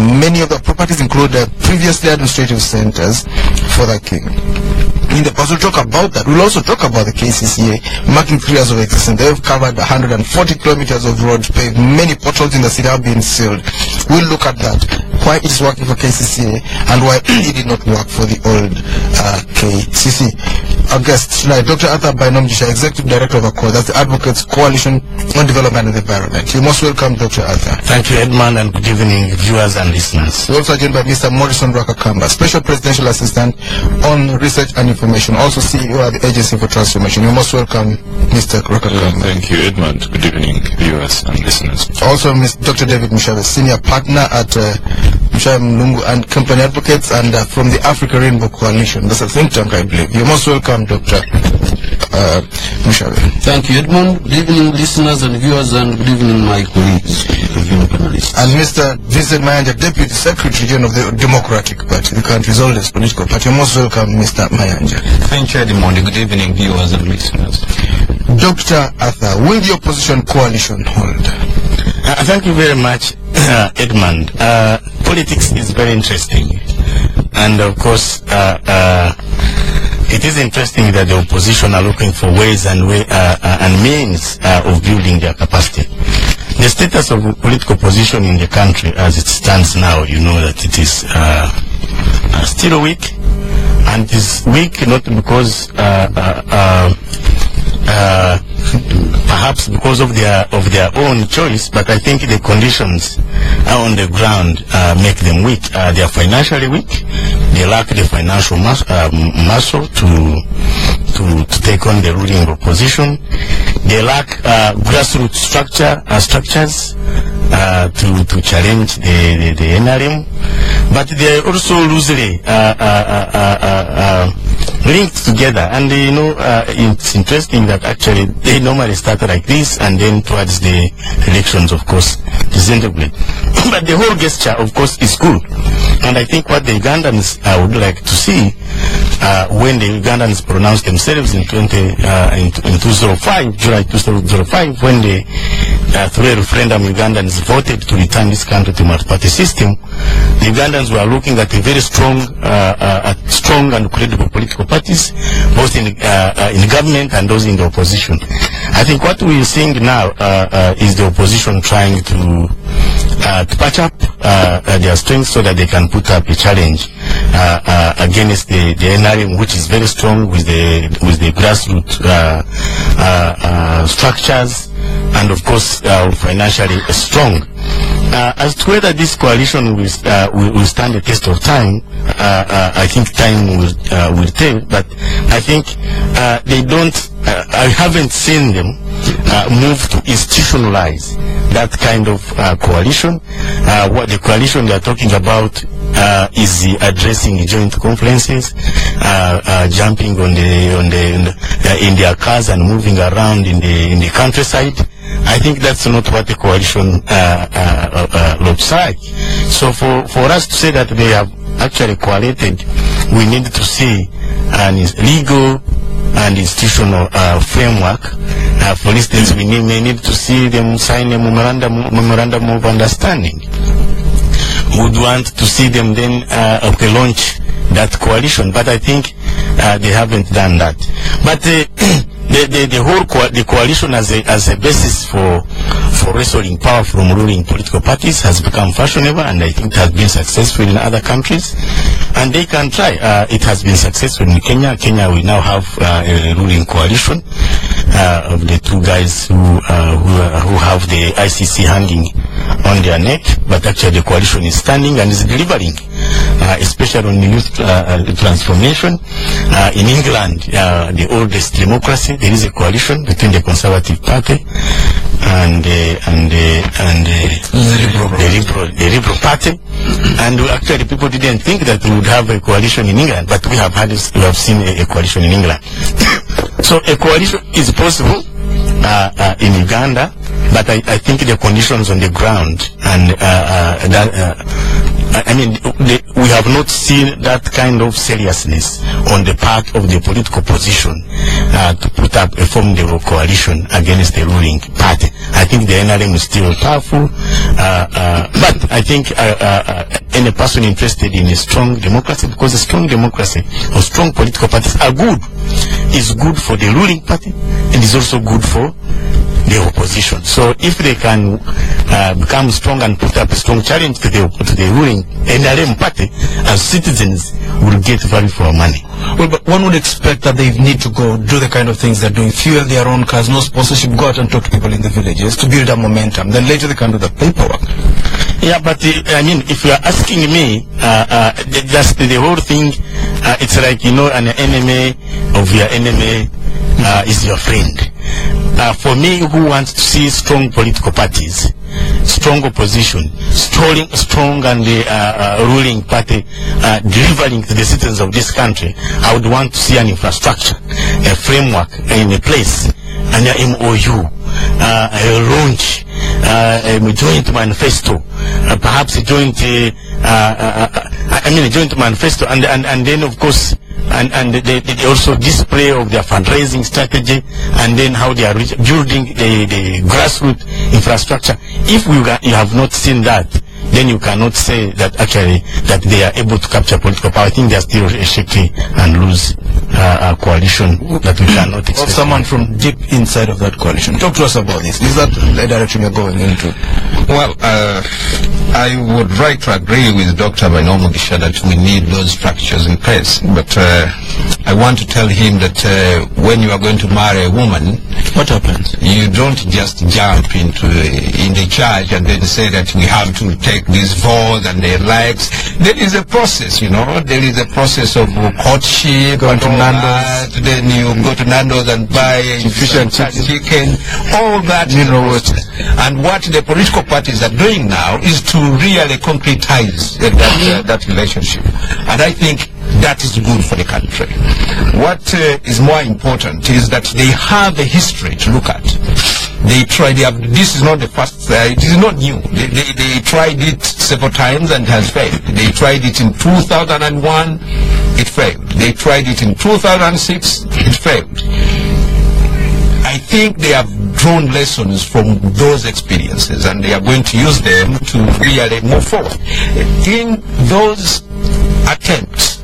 Many of the properties include previously administrative centers for the king. In the past, we'll talk about that. We'll also talk about the KCCA, marking 3 years of existence. They've covered 140 kilometers of road paved. Many potholes in the city have been sealed. We'll look at that, why it's working for KCCA and why it did not work for the old KCC. Our guest tonight, Dr. Arthur Bainomjisha, Executive Director of ACOA, that's the Advocates Coalition on Development and the Environment. You're most welcome, Dr. Arthur. Thank you, Edmund, and good evening, viewers and listeners. We're also joined by Mr. Morrison Rakakamba, Special Presidential Assistant on Research and Information, also CEO of the Agency for Transformation. You're most welcome, Mr. Rakakamba. Thank you, Edmund. Good evening, viewers and listeners. Also, Dr. David Mushabe, Senior Partner at Mushabe Mlungu and Company Advocates, and from the Africa Rainbow Coalition. That's a think tank, I believe. You're most welcome, Dr. Mushabe. Thank you, Edmund. Good evening, listeners and viewers, and good evening, my colleagues, panelists. And Mr. Vincent Mayanja, Deputy Secretary General of the Democratic Party, the country's oldest political party. You're most welcome, Mr. Mayanja. Thank you, Edmund. Good evening, viewers and listeners. Dr. Arthur, will the opposition coalition hold? Thank you very much, Edmund. Politics is very interesting, and of course, it is interesting that the opposition are looking for ways and means of building their capacity. The status of political position in the country as it stands now, you know that it is still weak, and it is weak not because perhaps because of their own choice, but I think the conditions on the ground make them weak. They are financially weak. They lack the financial muscle to take on the ruling opposition. They lack grassroots structures to challenge the NRM, but they are also loosely linked together. And you know, it's interesting that actually they normally start like this, and then towards the elections, of course, disintegrate. But the whole gesture, of course, is good. And I think what the Ugandans would like to see when the Ugandans pronounced themselves in 2005, July 2005, when they through a referendum Ugandans voted to return this country to multi-party system, the Ugandans were looking at a very strong and credible political parties, both in government and those in the opposition. I think what we are seeing now is the opposition trying to patch up their strength so that they can put up a challenge against the NRM, which is very strong with the grassroots structures, and of course financially strong. As to whether this coalition will stand the test of time, I think time will tell. But I think they don't. I haven't seen them move to institutionalize that kind of coalition. What the coalition they are talking about is addressing joint conferences, jumping in their cars and moving around in the countryside. I think that's not what the coalition looks like. So for us to say that they have actually coalited, we need to see an legal and institutional framework. For instance, we may need to see them sign a memorandum of understanding. We would want to see them then launch that coalition, but I think they haven't done that. But the coalition as a basis for wresting power from ruling political parties has become fashionable, and I think it has been successful in other countries, and they can try. It has been successful in Kenya. We now have a ruling coalition of the two guys who have the ICC hanging on their neck, but actually the coalition is standing and is delivering, especially on youth transformation. In England, the oldest democracy, there is a coalition between the Conservative Party and the Liberal Party, and actually people didn't think that we would have a coalition in England, but we have seen a coalition in England. So a coalition is possible in Uganda, but I think the conditions on the ground and I mean, we have not seen that kind of seriousness on the part of the political opposition to put up a formidable coalition against the ruling party. I think the NRM is still powerful, but I think any person interested in a strong democracy, because a strong democracy or strong political parties are good, is good for the ruling party and is also good for the opposition. So if they can become strong and put up a strong challenge to the ruling NRM party, as citizens will get value for our money. Well, but one would expect that they need to go do the kind of things they're doing, fuel their own cars, no sponsorship, go out and talk to people in the villages to build up momentum. Then later they can do the paperwork. Yeah, but I mean, if you are asking me, just the whole thing, it's like, you know, an enemy of your enemy is your friend. For me, who wants to see strong political parties, strong opposition, strong and ruling party delivering to the citizens of this country, I would want to see an infrastructure, a framework in a place, an MOU, a launch, a joint manifesto, perhaps a joint, a joint manifesto, and then of course, and they also display of their fundraising strategy, and then how they are building the grassroots infrastructure. If you have not seen that, then you cannot say that actually that they are able to capture political power. I think they are still a shaky and loose coalition that we cannot expect. Of someone from deep inside of that coalition. Talk to us about this. Is that the direction you're going into? Well, I would like to agree with Dr. Bainomugisha that we need those structures in place. But I want to tell him that when you are going to marry a woman, what happens? You don't just jump in the church and then say that we have to take these vows and their likes. There is a process, you know. There is a process of courtship. Go to Nando's. Then you go to Nando's and buy fish and chicken. All that. And what the political parties are doing now is to really concretize that relationship. And I think that is good for the country. What is more important is that they have a history to look at. This is not the first, it is not new. They tried it several times and has failed. They tried it in 2001, it failed. They tried it in 2006, it failed. I think they have drawn lessons from those experiences and they are going to use them to really move forward. In those attempts,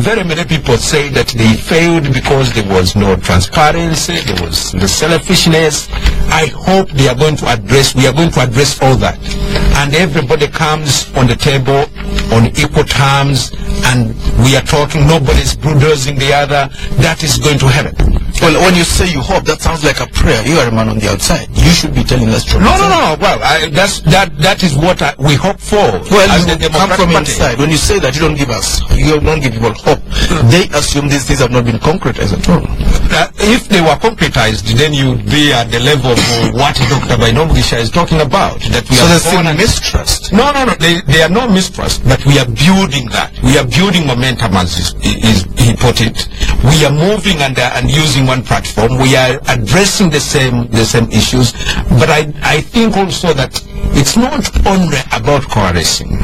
very many people say that they failed because there was no transparency, there was the selfishness. I hope we are going to address all that. And everybody comes on the table on equal terms and we are talking, nobody's bulldozing the other. That is going to happen. Well, when you say you hope, that sounds like a prayer. You are a man on the outside. You should be telling us truth. No. Well, that is what we hope for. Well, you come from inside. When you say that, you don't give people hope. They assume these things have not been concretized at all. If they were concretized, then you would be at the level of what Dr. Bainomugisha is talking about. That we so there's still mistrust. No. They are not mistrust, but we are building that. We are building momentum, as he put it. We are moving and using one platform. We are addressing the same issues. But I think also that it's not only about coalescing.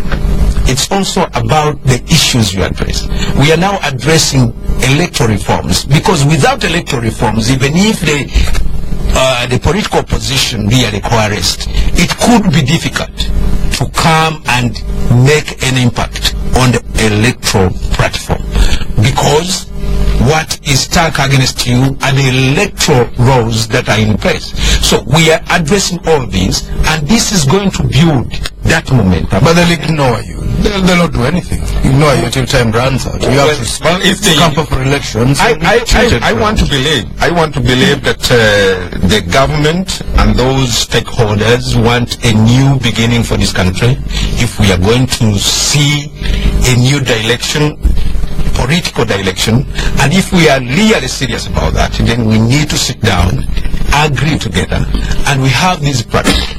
It's also about the issues you address. We are now addressing electoral reforms, because without electoral reforms, even if the political opposition really coalesced, it could be difficult to come and make an impact on the electoral platform, because what is stuck against you are the electoral roles that are in place. So we are addressing all these, and this is going to build that momentum. But they'll ignore you. They'll not do anything. Ignore you until time runs out. You have to if they camp up for elections. I want to believe that the government and those stakeholders want a new beginning for this country. If we are going to see a new direction, political direction, and if we are really serious about that, then we need to sit down, agree together, and we have this practice.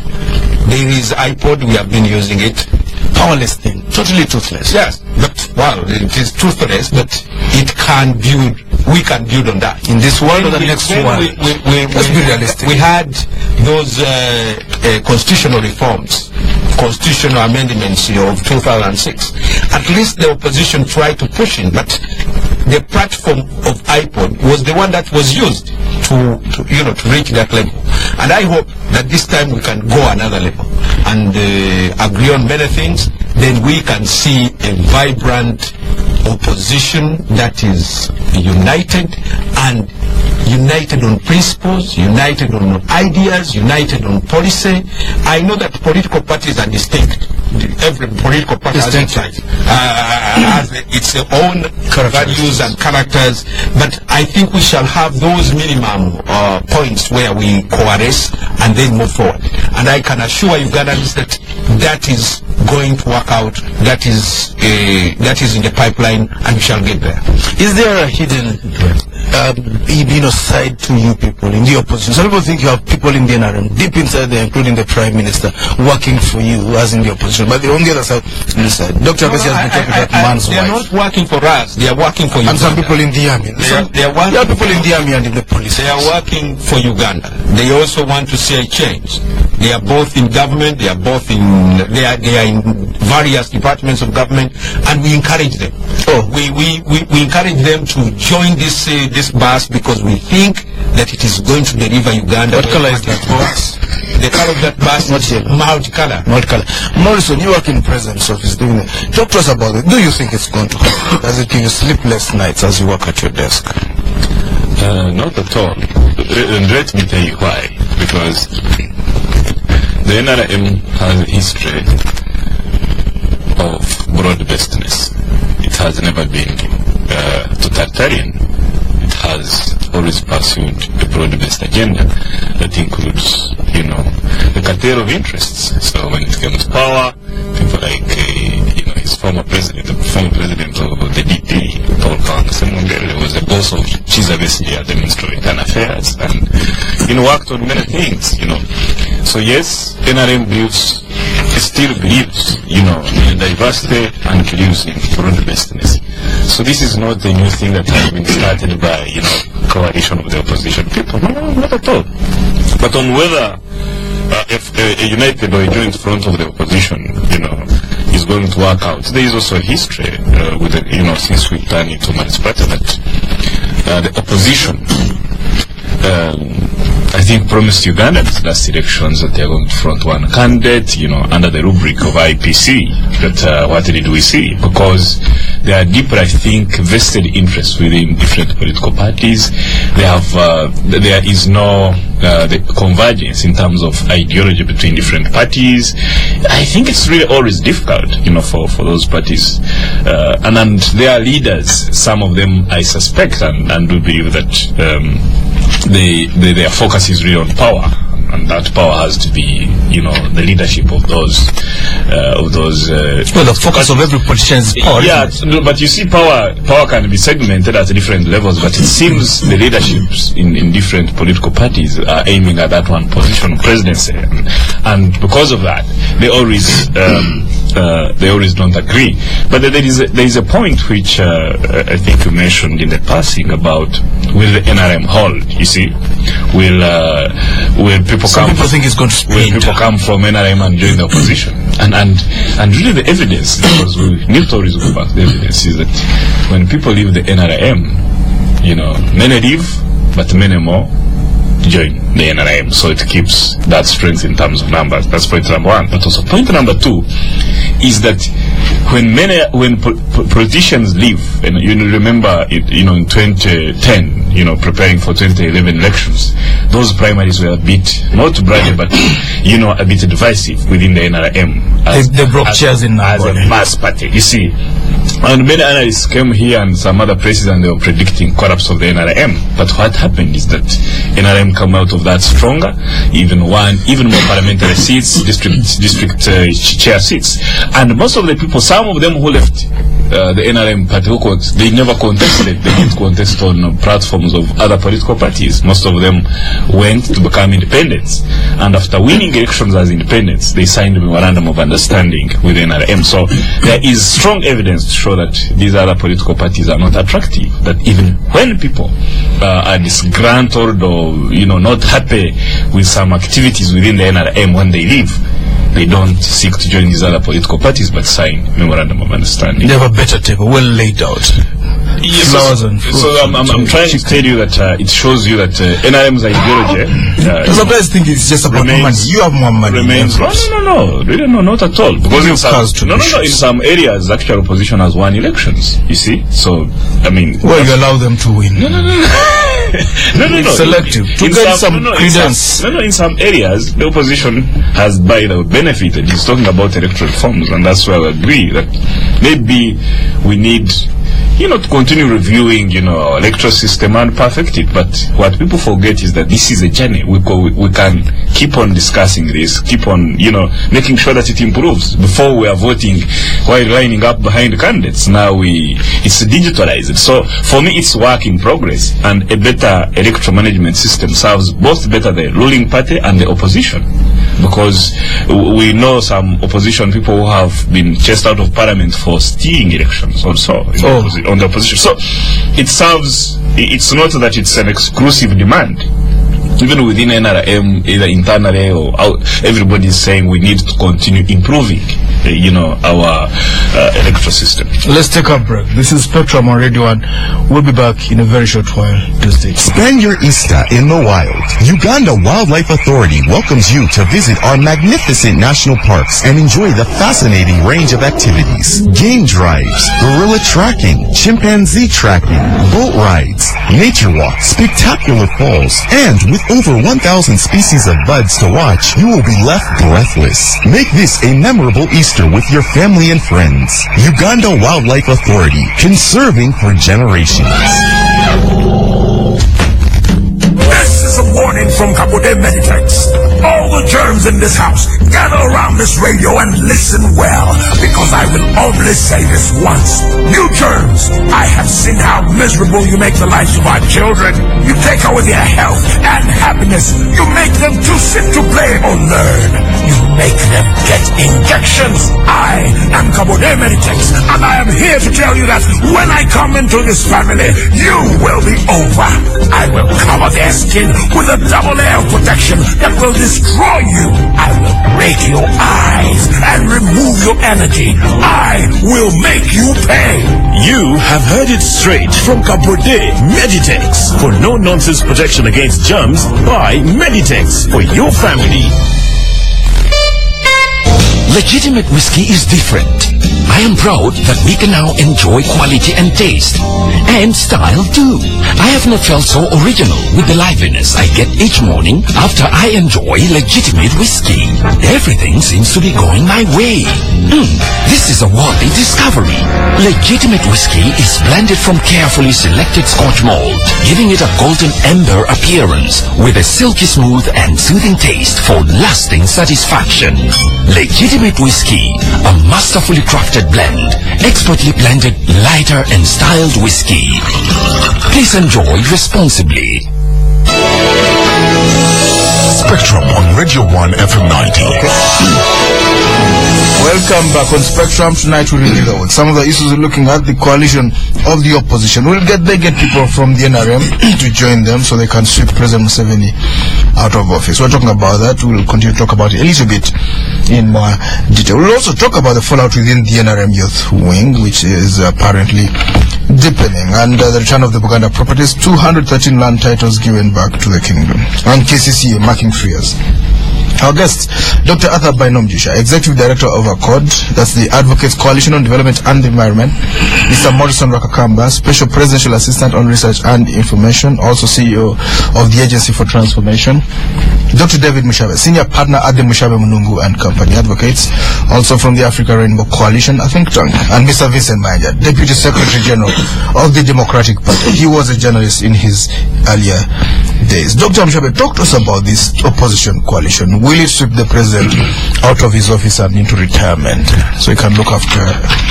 There is iPod, we have been using it. Powerless thing, totally toothless. Yes, but well, it is toothless, but it can build. We can build on that. In this world or the next one? Let's be realistic. We had those constitutional reforms constitutional amendments of 2006. At least the opposition tried to push in, but the platform of IPOD was the one that was used to reach that level. And I hope that this time we can go another level and agree on many things. Then we can see a vibrant opposition that is united, and united on principles, united on ideas, united on policy. I know that political parties are distinct. Every political party has its own values and characters, but I think we shall have those minimum points where we coalesce and then move forward. And I can assure Ugandans that that is going to work out. That is in the pipeline, and we shall get there. Is there a hidden side to you people in the opposition? Some people think you have people in the NRM deep inside there, including the Prime Minister, working for you as in the opposition, but on the other side, Dr. Abesi has been talking about man's wife. They are not working for us, they are working for Uganda. And some people in the army. There are people in the army and in the police. They are working for Uganda. They also want to see a change. They are both in government, they are in various departments of government, and we encourage them. We encourage them to join this bus because we think that it is going to deliver Uganda. What color is that bus? The color of that bus is multicolor. Morrison, you work in the President's office. Talk to us about it. Do you think it's going to happen? Does it give you sleepless nights as you work at your desk? Not at all. And let me tell you why. Because the NRM has a history of broad-basedness. It has never been totalitarian. It has always pursued a broad-based agenda that includes, the cartel of interests. So when it comes to power, people like, his former president, the former president of the DP, Paul Kangase, was the boss of Chiza Besigye at the Ministry of Internal Affairs, and, worked on many things, So yes, NRM still believes, in diversity and believes in broad-basedness. So this is not a new thing that has been started by, coalition of the opposition people. No, not at all. But on whether if a united or a joint front of the opposition, is going to work out, there is also a history with the, since we turned into municipality, that the opposition, I think, promised Ugandans last elections that they are going to front one candidate, under the rubric of IPC. That what did we see? Because there are deeper, I think, vested interests within different political parties. There is no the convergence in terms of ideology between different parties. I think it's really always difficult, for those parties. And their leaders, some of them, I suspect, and do believe that their focus is really on power, and that power has to be, the leadership of those. Well, the focus of every politician is power. Yeah, but you see, power can be segmented at different levels. But it seems the leaderships in different political parties are aiming at that one position, presidency, and because of that, they always don't agree. But there is a point which I think you mentioned in the passing about will the NRM hold? You see, will people Some people think it's going to split. Will people come from NRM and join the opposition? And really the evidence, because we need to always go back to the evidence, is that when people leave the NRM, many leave, but many more join the NRM. So it keeps that strength in terms of numbers. That's point number one. But also point number two is that when politicians leave, and you remember it, in 2010, preparing for 2011 elections, those primaries were a bit, not bloody, but a bit divisive within the NRM. They broke chairs in as a mass party, you see. And many analysts came here and some other places, and they were predicting collapse of the NRM. But what happened is that NRM come out of that stronger, even more parliamentary seats, district chair seats. And most of the people, some of them who left the NRM party, they never contested. They didn't contest on platforms of other political parties. Most of them went to become independents. And after winning elections as independents, they signed a memorandum of understanding with the NRM. So there is strong evidence to show that these other political parties are not attractive. That even when people are disgruntled or not happy with some activities within the NRM when they leave, they don't seek to join these other political parties but sign memorandum of understanding. They have a better table, well laid out. Yes, Flowers and fruits. so I'm trying to tell you that it shows you that NRM's ideology sometimes think it's just about money. You have more money. Remains no, really no, not at all. Because in some areas, actual opposition has won elections. You see, so I mean, well, you allow them to win. No. Selective to get some credence. In some areas, the opposition has by the way benefited. He's talking about electoral reforms, and that's why I agree that maybe we need, to continue reviewing, our electoral system and perfect it. But what people forget is that this is a journey. We can keep on discussing this, keep on, making sure that it improves. Before we are voting while lining up behind candidates. Now it's digitalized. So for me, it's work in progress, and a better electoral management system serves both better the ruling party and the opposition. Because we know some opposition people who have been chased out of parliament for stealing elections also on the opposition. So it serves, it's not that it's an exclusive demand. Even within NRM, either internally or out, everybody is saying we need to continue improving, our electoral system. Let's take a break. This is Spectrum on Radio 1. We'll be back in a very short while. Spend your Easter in the wild. Uganda Wildlife Authority welcomes you to visit our magnificent national parks and enjoy the fascinating range of activities. Game drives, gorilla tracking, chimpanzee tracking, boat rides, nature walks, spectacular falls, and with over 1,000 species of buds to watch, you will be left breathless. Make this a memorable Easter with your family and friends. Uganda Wildlife Authority, conserving for generations. This is a warning from Kabode Meditex. All the germs in this house, gather around this radio and listen well, because I will only say this once. You germs, I have seen how miserable you make the lives of our children. You take away their health and happiness. You make them too sick to play or learn. You make them get injections. I am Kabode Meditex, and I am here to tell you that when I come into this family, you will be over. I will cover their skin with a double layer of protection that will destroy you. I will break your eyes and remove your energy. I will make you pay. You have heard it straight from Kabode Meditex. For no-nonsense protection against germs, buy Meditex for your family. Legitimate whiskey is different. I am proud that we can now enjoy quality and taste. And style too. I have not felt so original with the liveliness I get each morning after I enjoy legitimate whiskey. Everything seems to be going my way. This is a worthy discovery. Legitimate whiskey is blended from carefully selected Scotch malt, giving it a golden amber appearance with a silky smooth and soothing taste for lasting satisfaction. Legitimate whiskey, a masterfully crafted blend, expertly blended, lighter and styled whiskey. Please enjoy responsibly. Spectrum on Radio 1 FM 90. Welcome back on Spectrum. Tonight we'll deal with some of the issues we're looking at, the coalition of the opposition. They get people from the NRM to join them so they can sweep President Museveni out of office. We're talking about that. We'll continue to talk about it a little bit in more detail. We'll also talk about the fallout within the NRM Youth wing, which is apparently deepening, and the return of the Buganda Properties, 213 land titles given back to the kingdom, and KCCA marking 3 years. Our guest, Dr. Arthur Bainomjisha, Executive Director of ACCORD, that's the Advocates Coalition on Development and the Environment, Mr. Morrison Rakakamba, Special Presidential Assistant on Research and Information, also CEO of the Agency for Transformation, Dr. David Mushabe, Senior Partner at the Mushabe Munungu and Company Advocates, also from the Africa Rainbow Coalition, a think tank, and Mr. Vincent Manja, Deputy Secretary General of the Democratic Party. He was a journalist in his earlier days. Dr. Mushabe, talk to us about this opposition coalition. Will it sweep the president out of his office and into retirement so he can look after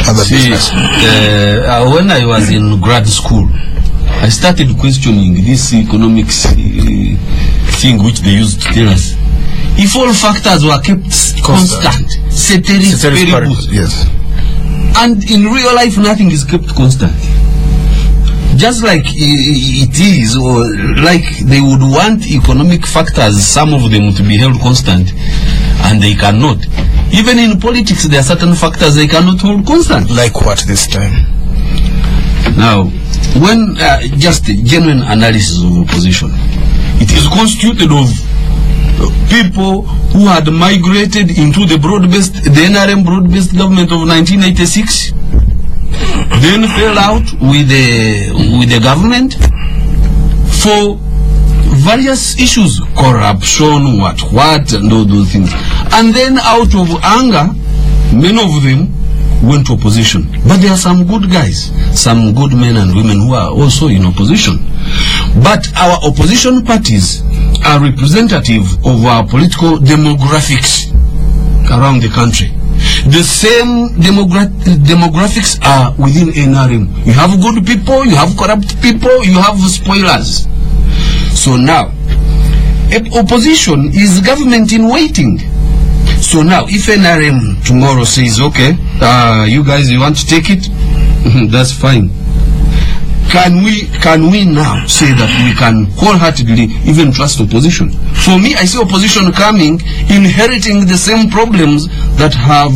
other business? When I was in grad school, I started questioning this economics thing which they used to tell us. If all factors were kept constant, ceteris paribus, yes. And in real life nothing is kept constant. Just like it is, or like they would want economic factors, some of them to be held constant, and they cannot. Even in politics, there are certain factors they cannot hold constant. Like what this time? Now, when just a genuine analysis of opposition, it is constituted of people who had migrated into the NRM broad-based government of 1986, then fell out with the government for various issues, corruption, what, and all those things. And then out of anger, many of them went to opposition. But there are some good guys, some good men and women who are also in opposition. But our opposition parties are representative of our political demographics around the country. The same demographics are within NRM. You have good people, you have corrupt people, you have spoilers. So now, opposition is government in waiting. So now, if NRM tomorrow says, okay, you guys, you want to take it, that's fine. Can we now say that we can wholeheartedly even trust opposition? For me, I see opposition coming, inheriting the same problems that have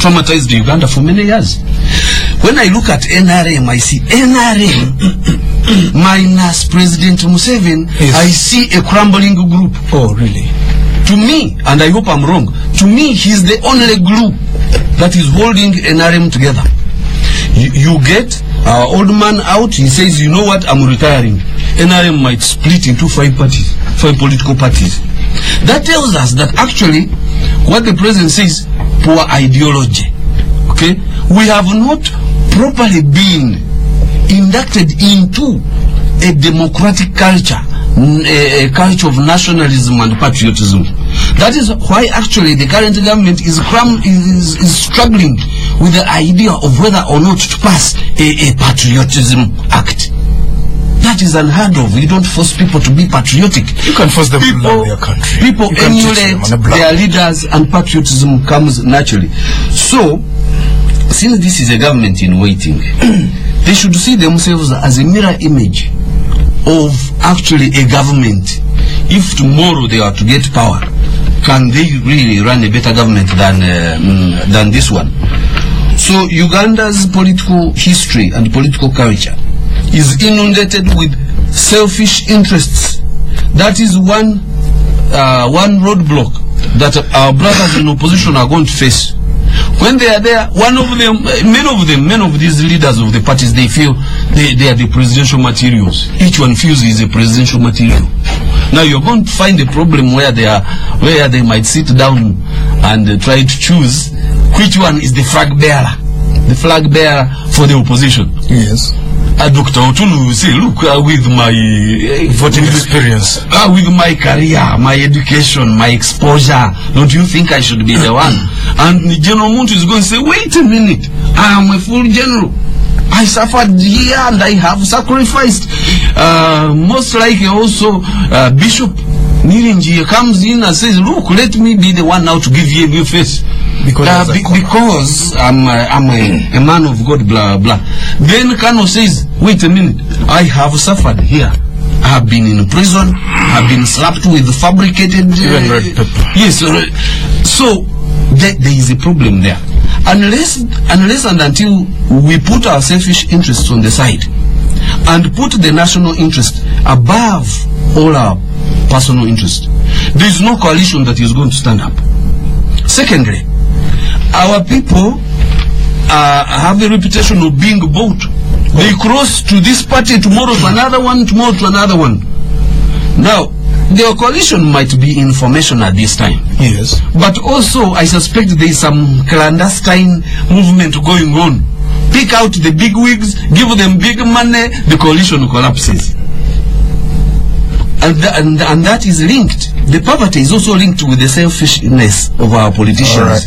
traumatized Uganda for many years. When I look at NRM, I see NRM minus President Museveni. Yes. I see a crumbling group. Oh, really? To me, and I hope I'm wrong, to me, he's the only glue that is holding NRM together. You get our old man out, he says, you know what, I'm retiring. NRM might split into 5 political parties. That tells us that actually, what the president says, poor ideology. Okay? We have not properly been inducted into a democratic culture, a culture of nationalism and patriotism. That is why actually the current government is struggling with the idea of whether or not to pass a patriotism act. That is unheard of. You don't force people to be patriotic. You can force them to love their country. People emulate their leaders and patriotism comes naturally. So, since this is a government in waiting, they should see themselves as a mirror image of actually a government. If tomorrow they are to get power, can they really run a better government than this one? So Uganda's political history and political culture is inundated with selfish interests. That is one roadblock that our brothers in opposition are going to face. When they are there, many of these leaders of the parties, they feel they are the presidential materials. Each one feels he is a presidential material. Now you're going to find a problem where they might sit down and try to choose which one is the flag bearer for the opposition. Yes. Dr. Otunu will say, look, with my voting experience, with my career, my education, my exposure, don't you think I should be the one? And General Muntu is going to say, wait a minute, I am a full general. I suffered here and I have sacrificed. Most likely also Bishop Nirinji comes in and says, look, let me be the one now to give you a new face. Because I'm a man of God, blah, blah. Then Kano says, wait a minute, I have suffered here. I have been in prison, I have been slapped with fabricated... yes, so there is a problem there. Unless and until we put our selfish interests on the side and put the national interest above all our personal interest, there is no coalition that is going to stand up. Secondly, our people have a reputation of being bought. They cross to this party, tomorrow to another one, tomorrow to another one. Now, the coalition might be in formation at this time. Yes. But also, I suspect there is some clandestine movement going on. Pick out the big wigs, give them big money, the coalition collapses. And that is linked. The poverty is also linked with the selfishness of our politicians. Right.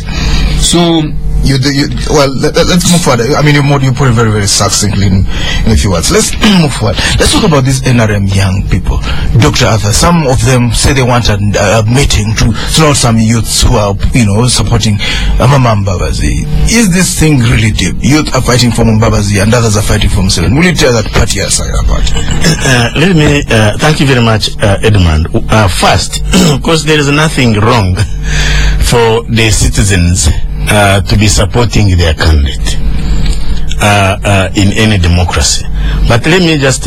So Well, let's move forward. I mean, you put it very, very succinctly in a few words. Let's move forward. Let's talk about these NRM young people. Dr. Arthur, some of them say they want a meeting to throw out some youths who are, supporting Mama Mbabazi. Is this thing really deep? Youth are fighting for Mbabazi and others are fighting for Museveni. Will you tell that party apart? Let me thank you very much, Edmund. First, of course, there is nothing wrong for the citizens to be supporting their candidate in any democracy. But let me just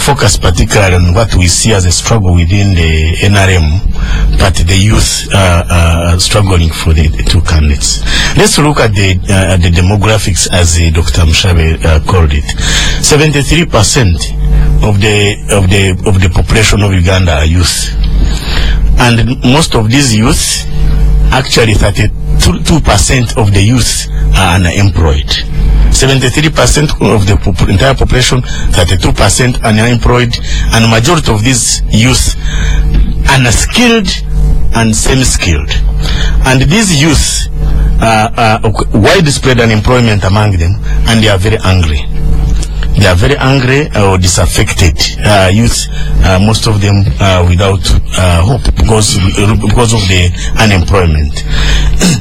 focus particularly on what we see as a struggle within the NRM, but the youth struggling for the two candidates. Let's look at the demographics as Dr. Mshabe called it. 73% of the population of Uganda are youth, and most of these youth, actually 32% of the youth are unemployed. 73% of the entire population, 32% unemployed, and majority of these youth unskilled and semi-skilled. And these youth widespread unemployment among them, and they are very angry. They are very angry or disaffected youth, most of them without hope because of the unemployment.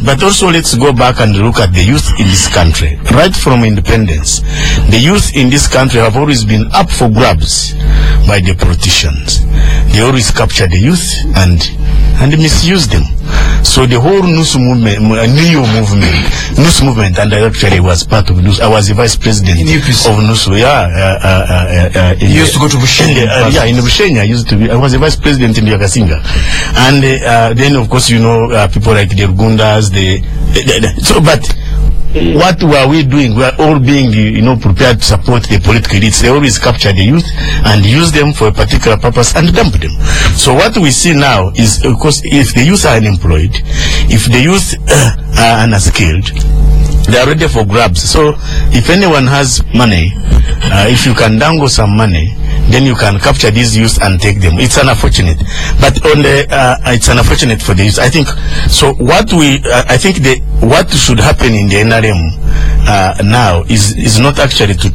But also let's go back and look at the youth in this country. Right from independence, the youth in this country have always been up for grabs by the politicians. They always capture the youth and misuse them. So the whole NUS movement, NUS movement, and I actually was part of NUS. I was the vice president of NUS. You used to go to Bushenya. In Bushenya, I was the vice president in Yakasinga. And then, of course, people like the Rugundas, but what were we doing? We are all being, prepared to support the political elites. They always capture the youth and use them for a particular purpose and dump them. So what we see now is, of course, if the youth are unemployed, if the youth are unskilled, they are ready for grabs. So if anyone has money, if you can dangle some money, then you can capture these youth and take them. It's unfortunate, but it's unfortunate for the youth. I think so. What should happen in the NRM now is not actually to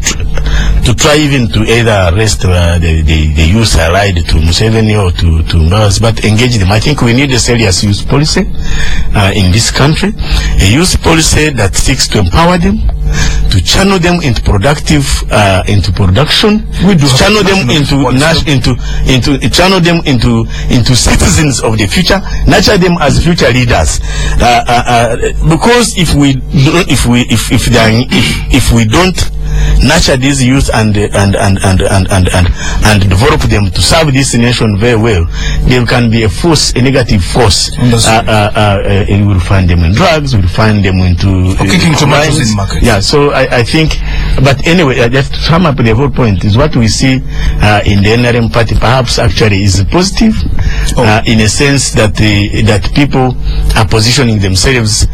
try even to either arrest the youth allied to Museveni or to Mbabazi, but engage them. I think we need a serious youth policy in this country, a youth policy that seeks to empower them, to channel them into productive, into production, to channel them into citizens of the future, nurture them as future leaders. Because if we don't nurture these youth and develop them to serve this nation very well, there can be a negative force. We will find them in drugs, we will find them into kicking tomatoes in market. Yeah, so I think, but anyway, just to sum up the whole point is what we see in the NRM party perhaps actually is positive, in a sense that that people are positioning themselves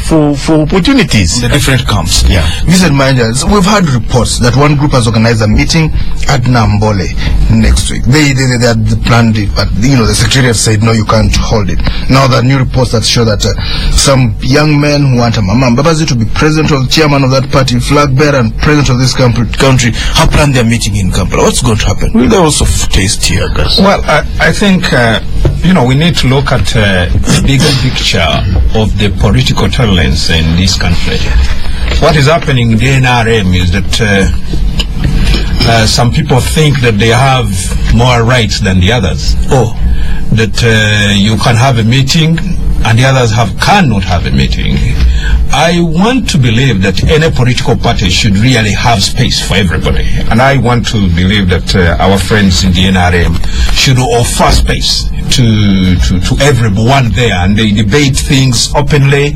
for opportunities. The different camps. Yeah. Visit managers, we've had reports that one group has organized a meeting at Nambole next week. They had planned it, but the secretariat said no, you can't hold it. Now there are new reports that show that some young men who want Mama Mbabazi to be president or chairman of that party, flag bearer and president of this country, have planned their meeting in Kampala. What's going to happen? Will they also taste tear gas? Well, I think we need to look at the bigger picture of the political turbulence in this country. What is happening in the NRM is that some people think that they have more rights than the others. That you can have a meeting and the others cannot have a meeting. I want to believe that any political party should really have space for everybody. And I want to believe that our friends in the NRM should offer space to everyone there, and they debate things openly,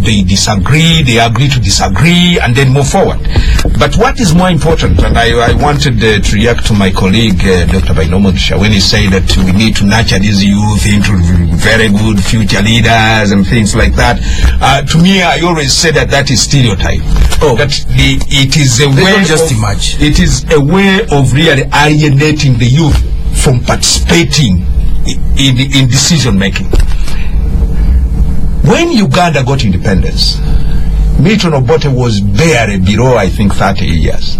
they disagree, they agree to disagree, and then move forward. But what is more important, and I wanted to react to my colleague, Dr. Bainomodisha, when he said that we need to nurture these youth into very good future leaders and things like that. To me, I always say that is stereotype. That it is a way it is a way of really alienating the youth from participating in decision making. When Uganda got independence, Milton Obote was barely below, I think, 30 years.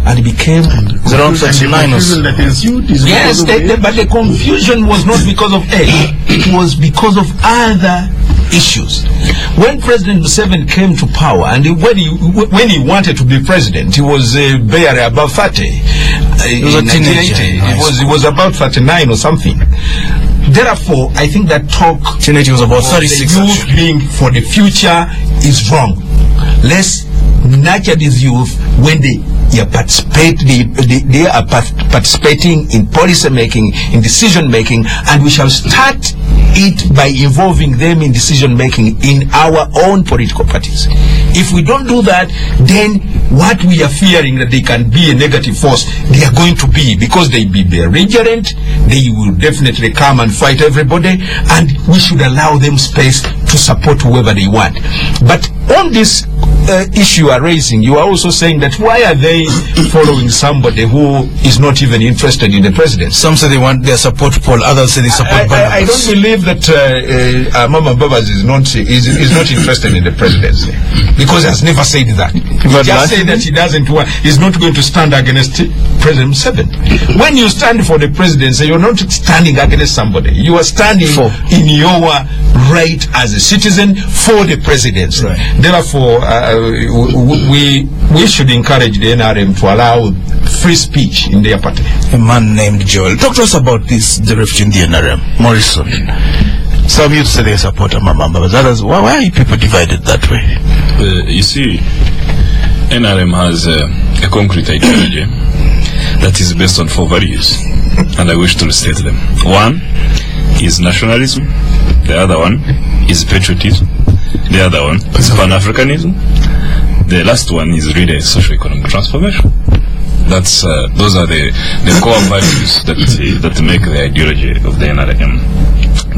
And became around 39 or so. Yes, but the confusion was not because of age. It was because of other issues. When President Museveni came to power, and when he wanted to be president, he was barely above 30. He was a teenager. He was about 39 or something. Therefore, I think that talk teenager was about 36. The youth being for the future is wrong. Let's nurture these youth when they are participating in policy making, in decision making, and we shall start it by involving them in decision making in our own political parties. If we don't do that, then what we are fearing that they can be a negative force, they are going to be, because they be belligerent, they will definitely come and fight everybody, and we should allow them space to support whoever they want. But on this issue you are raising, you are also saying that why are they following somebody who is not even interested in the presidency? Some say they want their support poll, others say they support Barnabas. I don't believe that Mama Babas is not interested in the presidency, because he has never said that. He just said that he doesn't want, he's not going to stand against President Museveni. When you stand for the presidency, you're not standing against somebody. You are standing in your right as a citizen for the presidency. Right. Therefore, we should encourage the NRM to allow free speech in their party. A man named Joel. Talk to us about this, the refugee in the NRM. Morrison. Some youth say they support Mama, but others, why are people divided that way? You see, NRM has a concrete ideology that is based on 4 values, and I wish to restate them. One is nationalism, the other one is patriotism, the other one is Pan-Africanism, the last one is really socio-economic transformation. That's those are the core values that make the ideology of the NRM.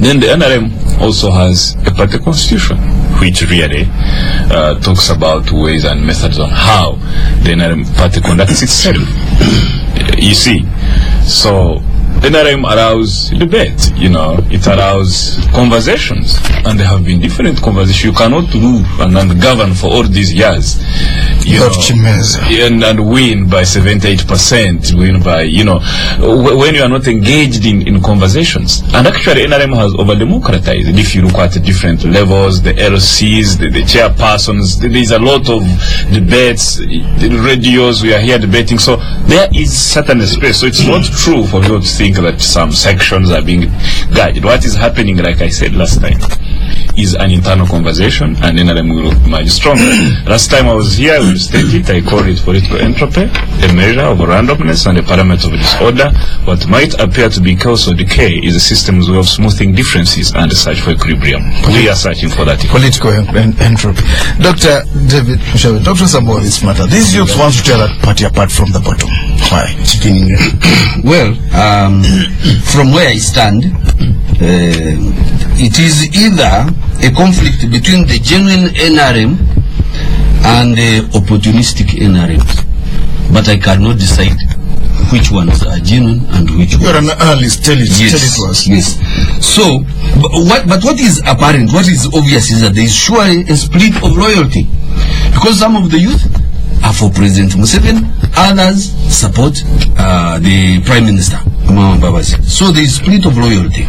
Then the NRM also has a party constitution, which really talks about ways and methods on how the NRM party conducts itself. You see, so NRM allows debate, it allows conversations, and there have been different conversations. You cannot rule and govern for all these years, and win by 78%, win by, when you are not engaged in conversations. And actually NRM has over-democratized. If you look at the different levels, the LCs, the chairpersons, there is a lot of debates, the radios, we are here debating, so there is certain space. So it's not true for people to think that some sections are being guided. What is happening, like I said last time, is an internal conversation, and NRM will emerge stronger. Last time I was here, we stated, I called it political entropy, a measure of randomness and a parameter of disorder. What might appear to be chaos or decay is a system's way of smoothing differences and search for equilibrium. We are searching for that. Political entropy. Dr. David Mushabe, talk to us about this matter. These youths want to tear that party apart from the bottom. Why? Well, from where I stand, it is either a conflict between the genuine NRM and the opportunistic NRMs, but I cannot decide which ones are genuine and which ones. You're an analyst, tell it to us. Yes. So, but what is apparent, what is obvious is that there is surely a split of loyalty, because some of the youth are for President Museveni, others support the Prime Minister, Mama Babasi. So there is split of loyalty.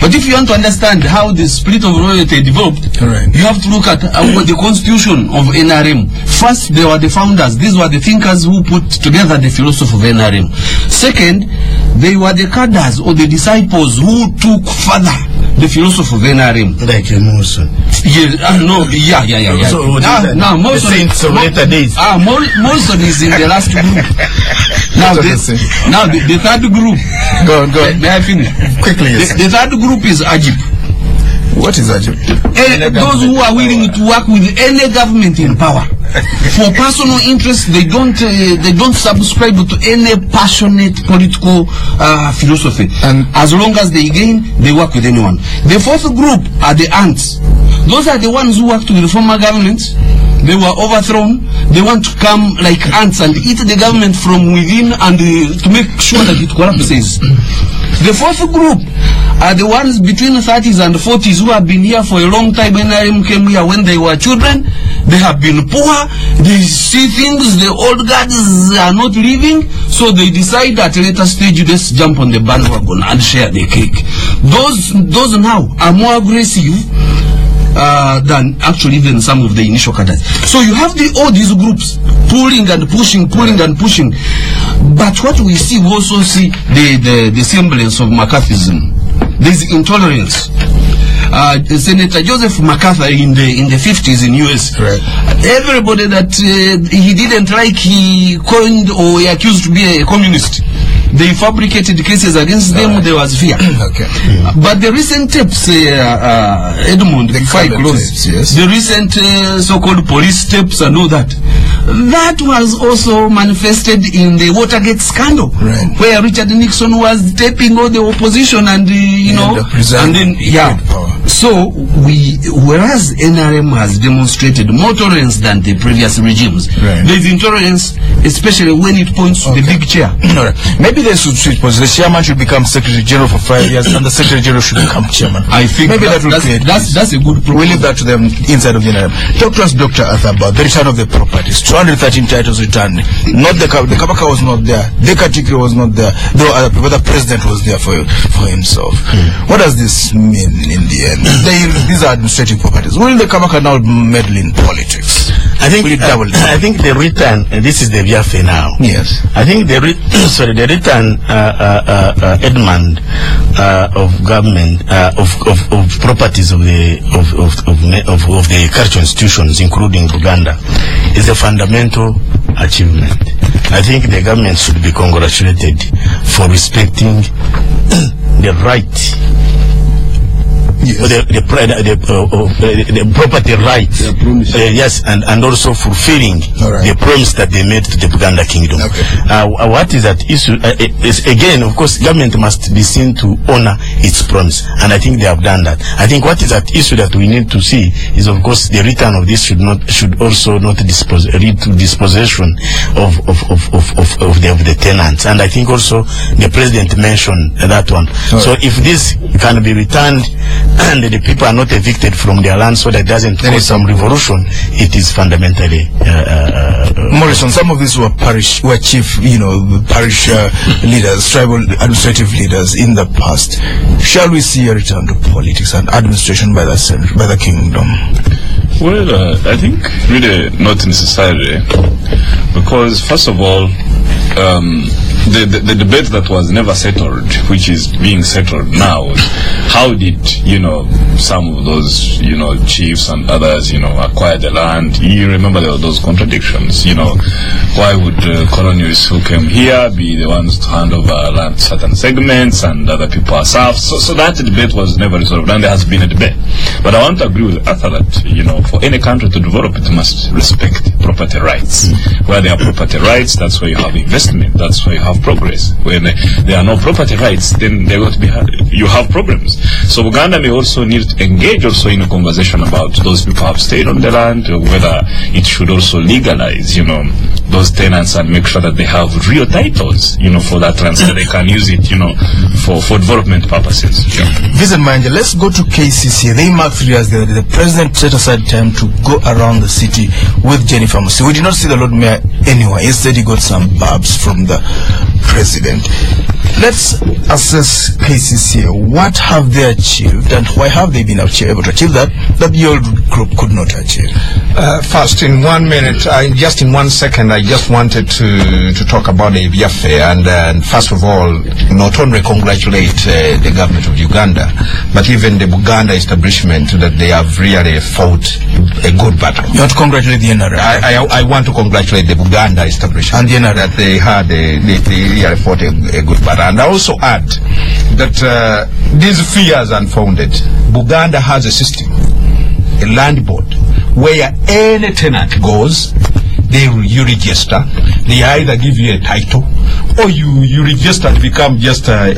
But if you want to understand how the split of loyalty developed, you have to look at the constitution of NRM. First, they were the founders. These were the thinkers who put together the philosophy of NRM. Second, they were the cadres or the disciples who took further the philosophy of NRM. Like Morrison. Yeah. So now Morrison is in the last group. Now the third group. Go on. May I finish? Quickly, yes. The third group is Ajib. What is Ajib? Those who are willing to work with any government in power. For personal interest, they don't subscribe to any passionate political philosophy. And as long as they gain, they work with anyone. The fourth group are the ants. Those are the ones who worked with the former governments. They were overthrown. They want to come like ants and eat the government from within and to make sure that it collapses. The fourth group are the ones between 30s and 40s who have been here for a long time. NRM came here when they were children. They have been poor. They see things the old guards are not living, so they decide that later stage, let's jump on the bandwagon and share the cake. Those now are more aggressive than actually even some of the initial cadres. So you have all these groups pulling and pushing, But what we see, we also see the semblance of McCarthyism. There's intolerance. Senator Joseph McCarthy in the 50s in US. Right. Everybody that he didn't like, he coined or he accused to be a communist. They fabricated cases against them. There was fear. Okay. But the recent tapes, Edmund, the recent so-called police tapes and all that, that was also manifested in the Watergate scandal, right, where Richard Nixon was taping all the opposition and and then power. So whereas NRM has demonstrated more tolerance than the previous regimes, right, there is intolerance, especially when it points to the big chair. Right. Maybe they should switch positions. The chairman should become Secretary General for 5 years, and the Secretary General should become chairman. I think maybe that will create. That's a good proposal. We leave that to them inside of the NRM. Talk to us, Dr. Arthur, about the return of the properties. 213 titles returned. Not the Kabaka was not there. The Katikri was not there. Though the president was there for himself. What does this mean in the end? These are administrative properties. Will the Kabaka now meddle in politics? I think the return, and this is the VFA now. Yes. I think the return, Edmund, of government of properties of the cultural institutions, including Buganda, is a fundamental achievement. I think the government should be congratulated for respecting the right. Yes. The property rights, yes, and also fulfilling the promise that they made to the Buganda kingdom. Okay. What is that issue? Is again, of course, government must be seen to honor its promise, and I think they have done that. I think what is that issue that we need to see is, of course, the return of this should also not lead to dispossession of the tenants, and I think also the president mentioned that one. So if this can be returned, and the people are not evicted from their land, so that doesn't cause some revolution, it is fundamentally Morrison, some of these were chief, parish leaders, tribal administrative leaders in the past. Shall we see a return to politics and administration by the kingdom? Well, I think really not necessarily, because first of all, the debate that was never settled, which is being settled now, how did some of those chiefs and others acquire the land? You remember there were those contradictions. Why would colonials who came here be the ones to hand over land to certain segments and other people are serfs? So that debate was never resolved, and there has been a debate. But I want to agree with Arthur that for any country to develop, it must respect property rights. Where there are property rights, that's where you have investment. That's where you have progress. When there are no property rights, then you have problems. So Uganda may also need to engage also in a conversation about those people who have stayed on the land, or whether it should also legalize, those tenants and make sure that they have real titles, for that land, so they can use it, for development purposes. Vincent Manja, let's go to KCCA. They marked 3 years there. The president set aside time to go around the city with Jennifer Musi. We did not see the Lord Mayor anywhere. Instead, he got some barbs from the president. Let's assess KCCA. What have they achieved, and why have they been able to achieve that the old group could not achieve? First, in 1 minute, just in 1 second, I just wanted to talk about the VFA, and first of all, not only congratulate the government of Uganda, but even the Buganda establishment, that they have really fought a good battle. You want to congratulate the NRM? I want to congratulate the Buganda establishment and the NRM, that they really fought a good battle. And I also add that these fears are unfounded. Buganda has a system, a land board, where any tenant goes, you register, They either give you a title, or you register to become just a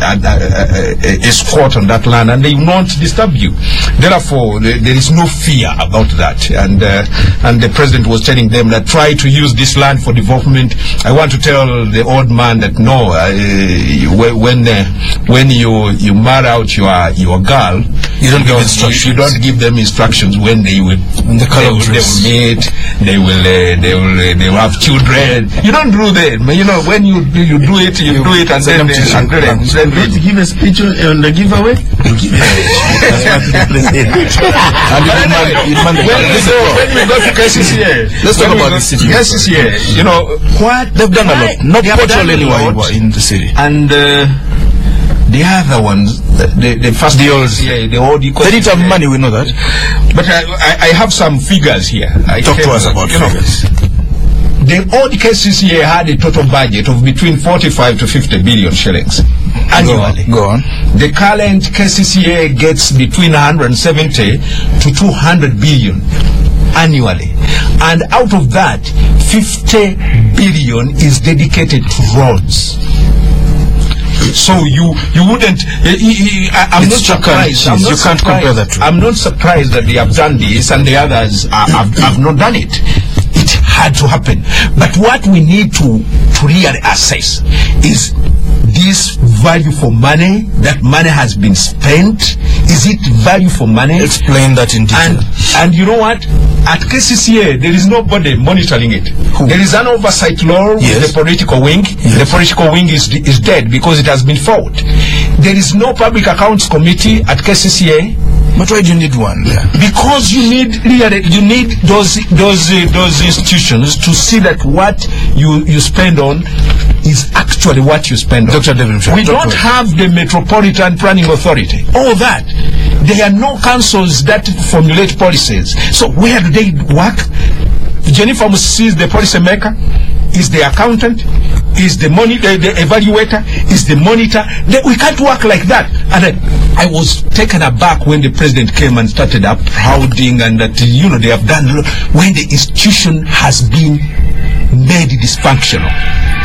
squat on that land, and they will not disturb you. Therefore, there is no fear about that. And the president was telling them that try to use this land for development. I want to tell the old man that no, when you marry out your girl, you don't give instructions. You don't give them instructions when they will meet. They will have children. You don't do that. You know, when you do it, and then don't give a speech on the giveaway. When we go to KCCA, let's talk about the city. KCCA, you know what they've done a lot. Not portal anywhere in the city. And the other ones, the first, the old, they didn't have money. We know that. But I have some figures here. Talk to us about figures. The old KCCA had a total budget of between 45 to 50 billion shillings annually. Go on. The current KCCA gets between 170 to 200 billion annually, and out of that, 50 billion is dedicated to roads. So you wouldn't. I'm not surprised. You can't compare that. I'm not surprised that they have done this and the others have not done it. It had to happen. But what we need to really assess is this value for money. That money has been spent. Is it value for money? Explain that in detail. And you know what? At KCCA, there is nobody monitoring it. There is an oversight law with the political wing. The political wing is dead because it has been fought. There is no public accounts committee at KCCA. But why do you need one? Because you need those institutions to see that what you spend on is actually what you spend on. Dr. David, we don't have the Metropolitan Planning Authority. All that. There are no councils that formulate policies. So where do they work? Jennifer Musisi is the policy maker, is the accountant, is the evaluator, is the monitor. We can't work like that. And I was taken aback when the president came and started applauding, and that, you know, they have done when the institution has been made dysfunctional.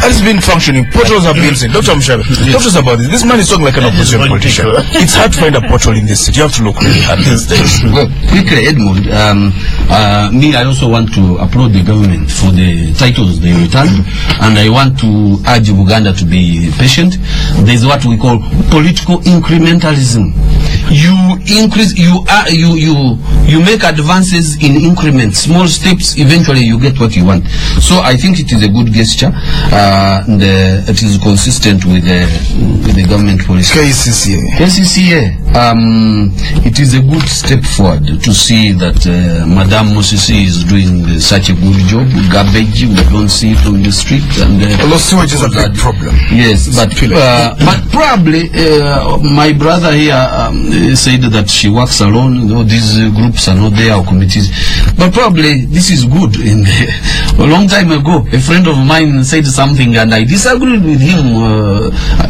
It's been functioning. Portals have been seen. Dr. Mushabe, talk to us about this. This man is talking like an opposition politician. It's hard to find a portal in this city. You have to look really hard these days. Well, quickly, Edmund, I also want to applaud the government for the titles they returned, and I want to urge Uganda to be patient. There's what we call political incrementalism. You increase, you make advances in increments, small steps. Eventually, you get what you want. So I think it is a good gesture. And it is consistent with the government policy. KCCA. It is a good step forward to see that Madame Musisi is doing such a good job. Garbage, we don't see it on the street. And sewage is a big problem. Yes, but probably my brother here said that she works alone. You know, these groups are not there, or committees. But probably this is good. A long time ago, a friend of mine said something, and I disagreed with him.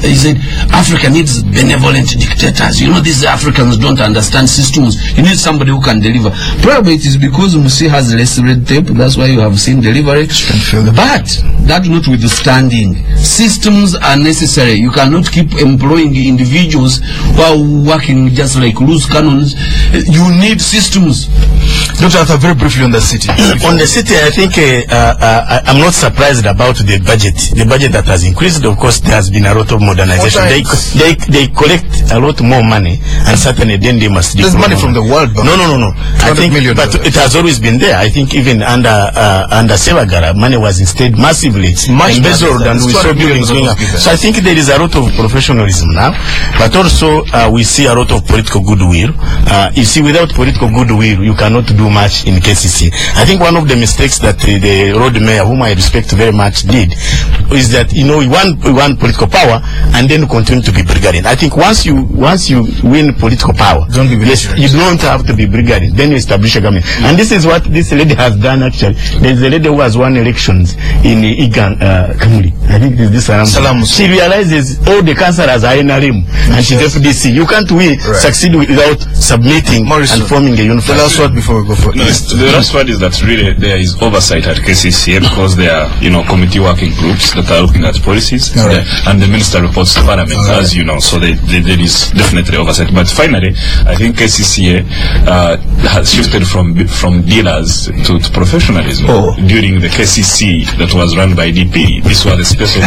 He said, Africa needs benevolent dictators. You know, these Africans don't understand systems. You need somebody who can deliver. Probably it is because Musi has less red tape. That's why you have seen delivery. But that notwithstanding, systems are necessary. You cannot keep employing individuals who are working just like loose cannons. You need systems. Dr. Arthur, very briefly on the city. On the city, I think I'm not surprised about the budget. The budget that has increased, of course, there has been a lot of modernization. They collect a lot more money, and certainly then they must. There's money from the World Bank. No. I think, but it has always been there. I think even under Sebagara, money was instead massively embezzled, and we saw buildings going up. So I think there is a lot of professionalism now, but also we see a lot of political goodwill. You see, without political goodwill, you cannot do much in KCC. I think one of the mistakes that the road mayor, whom I respect very much, did is that, you know, we want political power and then continue to be brigadier. I think once you win political power, you don't have to be brigadier. Then you establish a government. And this is what this lady has done actually. There's a lady who has won elections in Igan Kamuli. I think this Salam. She realizes all the councillors are NRM and she's FDC. You can't succeed without submitting and forming a unified. The last word before we go. responsible for East. The last one is that really there is oversight at KCCA because there are, committee working groups that are looking at policies, and the minister reports to Parliament, as you know. So there is definitely oversight. But finally, I think KCCA has shifted from dealers to professionalism during the KCC that was run by DP. This was the space of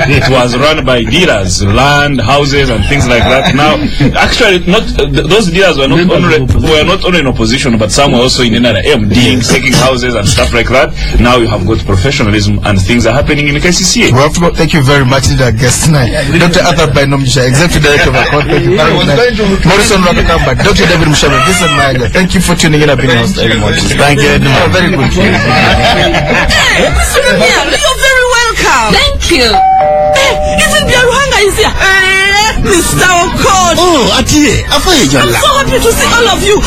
it was run by dealers, land, houses, and things like that. Now, actually, those dealers were not only in opposition, but some were also in NRM, taking houses and stuff like that. Now you have got professionalism, and things are happening in the KCCA. Well, thank you very much, our guest tonight, Dr. Arthur Bainomjisha, Executive Director of Account. Thank you very much. Morrison Rakakamba, Dr. David Mushabe, Vincent Mayaga. Thank you for tuning in. I've been host everyone. Thank you. Very good. Hey, you're very welcome. Thank you. Hey, even Biaruhanga is here. Mr. Okon. Oh, Atie, I'm so happy to see all of you.